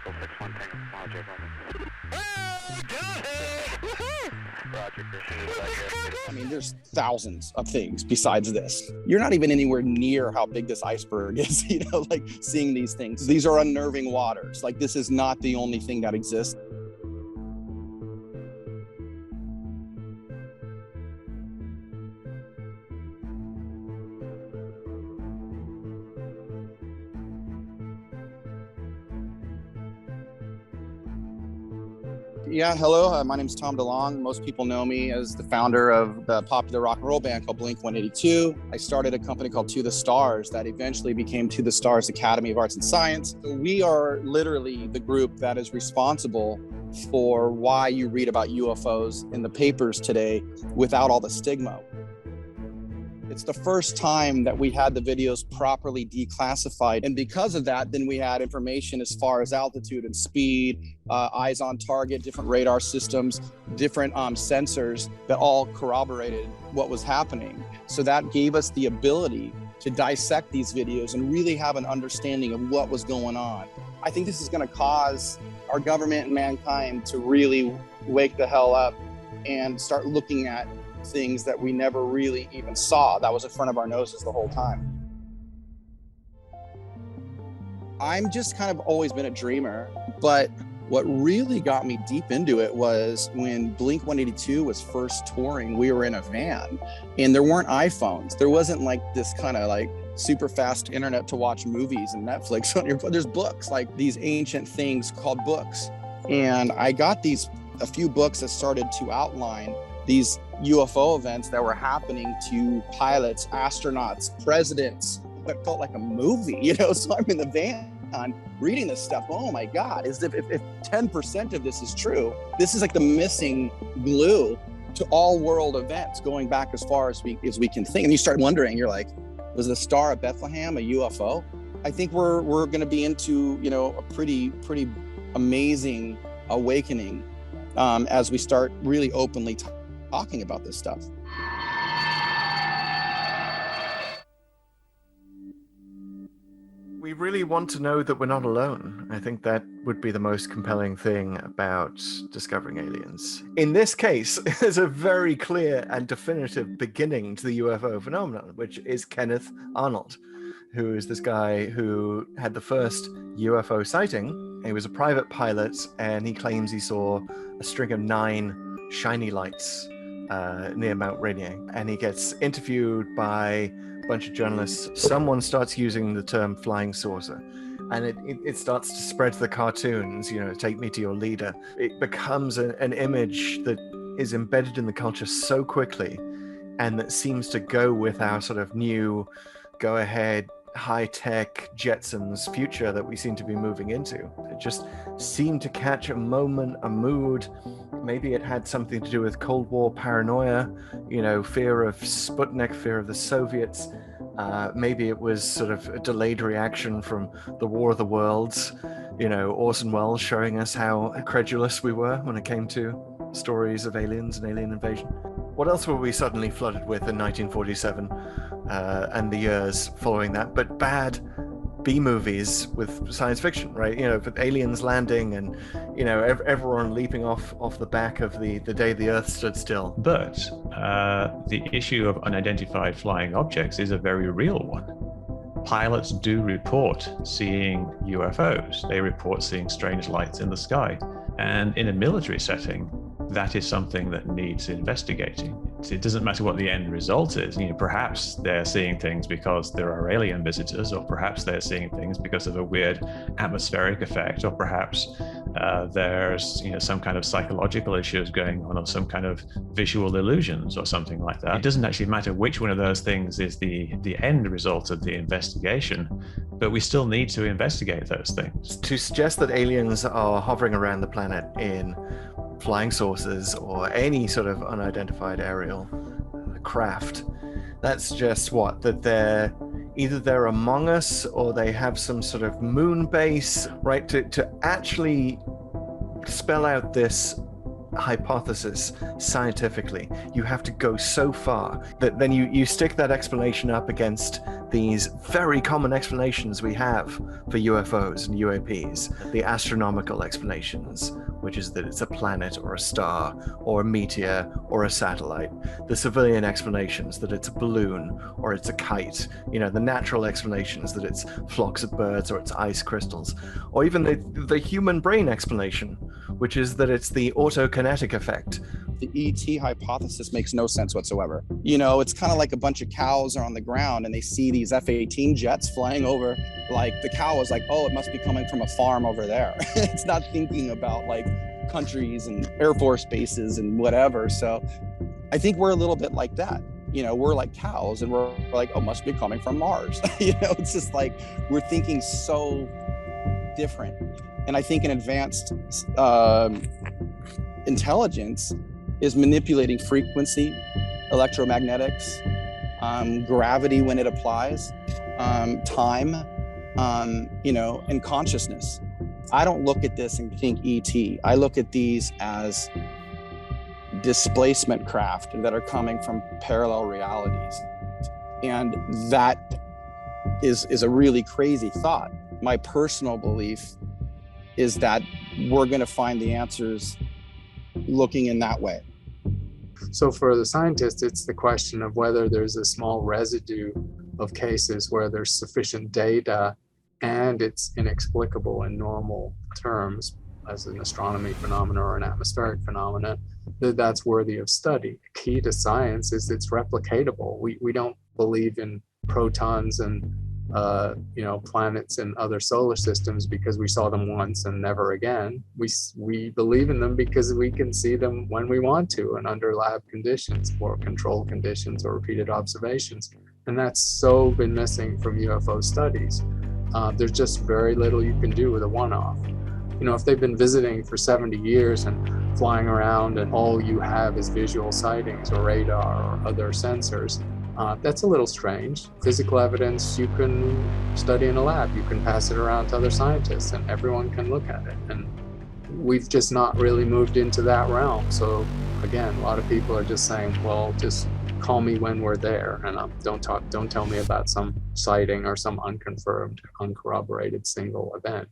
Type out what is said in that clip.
Eagle 6-1 Tango Small J Bravo. Roger, I mean, there's thousands of things besides this. You're not even anywhere near how big this iceberg is, like seeing these things. These are unnerving waters. Like, this is not the only thing that exists. Yeah, hello. My name is Tom DeLonge. Most people know me as the founder of the popular rock and roll band called Blink-182. I started a company called To the Stars that eventually became To the Stars Academy of Arts and Science. So we are literally the group that is responsible for why you read about UFOs in the papers today without all the stigma. It's the first time that we had the videos properly declassified. And because of that, then we had information as far as altitude and speed, eyes on target, different radar systems, different sensors that all corroborated what was happening. So that gave us the ability to dissect these videos and really have an understanding of what was going on. I think this is going to cause our government and mankind to really wake the hell up and start looking at things that we never really even saw that was in front of our noses the whole time. I'm just kind of always been a dreamer, but what really got me deep into it was when Blink-182 was first touring. We were in a van and there weren't iPhones. There wasn't like this kind of like super fast internet to watch movies and Netflix on your phone. There's books, like these ancient things called books. And I got a few books that started to outline these UFO events that were happening to pilots, astronauts, presidents. It felt like a movie, So I'm in the van reading this stuff. Oh my God, as if 10% of this is true, this is like the missing glue to all world events going back as far as we can think. And you start wondering, you're like, was the Star of Bethlehem a UFO? I think we're going to be into, a pretty amazing awakening as we start really openly talking about this stuff. We really want to know that we're not alone. I think that would be the most compelling thing about discovering aliens. In this case, there's a very clear and definitive beginning to the UFO phenomenon, which is Kenneth Arnold, who is this guy who had the first UFO sighting. He was a private pilot, and he claims he saw a string of 9 shiny lights near Mount Rainier, and he gets interviewed by a bunch of journalists. Someone starts using the term flying saucer, and it starts to spread to the cartoons, take me to your leader. It becomes an image that is embedded in the culture so quickly, and that seems to go with our sort of new go ahead high-tech Jetsons future that we seem to be moving into. It just seemed to catch a moment, a mood. Maybe it had something to do with Cold War paranoia, fear of Sputnik, fear of the Soviets. Maybe it was sort of a delayed reaction from the War of the Worlds, Orson Welles showing us how credulous we were when it came to stories of aliens and alien invasion. What else were we suddenly flooded with in 1947 and the years following that? But bad B-movies with science fiction, right? With aliens landing and, everyone leaping off the back of the day the Earth stood still. But the issue of unidentified flying objects is a very real one. Pilots do report seeing UFOs. They report seeing strange lights in the sky. And in a military setting, that is something that needs investigating. It doesn't matter what the end result is. Perhaps they're seeing things because there are alien visitors, or perhaps they're seeing things because of a weird atmospheric effect, or perhaps there's some kind of psychological issues going on, or some kind of visual illusions or something like that. It doesn't actually matter which one of those things is the end result of the investigation, but we still need to investigate those things. To suggest that aliens are hovering around the planet in flying saucers or any sort of unidentified aerial craft, that suggests that they're among us, or they have some sort of moon base, right? To actually spell out this hypothesis scientifically, you have to go so far that then you stick that explanation up against these very common explanations we have for UFOs and UAPs, the astronomical explanations, which is that it's a planet or a star or a meteor or a satellite, the civilian explanations that it's a balloon or it's a kite, the natural explanations that it's flocks of birds or it's ice crystals, or even the human brain explanation, which is that it's the autokinetic effect. The ET hypothesis makes no sense whatsoever. It's kind of like a bunch of cows are on the ground and they see these F-18 jets flying over. Like the cow is like, oh, it must be coming from a farm over there. It's not thinking about like countries and Air Force bases and whatever. So I think we're a little bit like that. We're like cows and we're like, oh, must be coming from Mars. It's just like we're thinking so different. And I think an advanced intelligence is manipulating frequency, electromagnetics, gravity when it applies, time, and consciousness. I don't look at this and think ET. I look at these as displacement craft that are coming from parallel realities. And that is a really crazy thought. My personal belief is that we're going to find the answers looking in that way. So for the scientists, it's the question of whether there's a small residue of cases where there's sufficient data and it's inexplicable in normal terms as an astronomy phenomena or an atmospheric phenomena, that's worthy of study. The key to science is it's replicatable. We don't believe in protons and planets and other solar systems because we saw them once and never again. We believe in them because we can see them when we want to and under lab conditions or controlled conditions or repeated observations. And that's so been missing from UFO studies. There's just very little you can do with a one-off. If they've been visiting for 70 years and flying around and all you have is visual sightings or radar or other sensors, that's a little strange. Physical evidence you can study in a lab, you can pass it around to other scientists and everyone can look at it. And we've just not really moved into that realm. So again, a lot of people are just saying, well, just call me when we're there and don't tell me about some sighting or some unconfirmed, uncorroborated single event.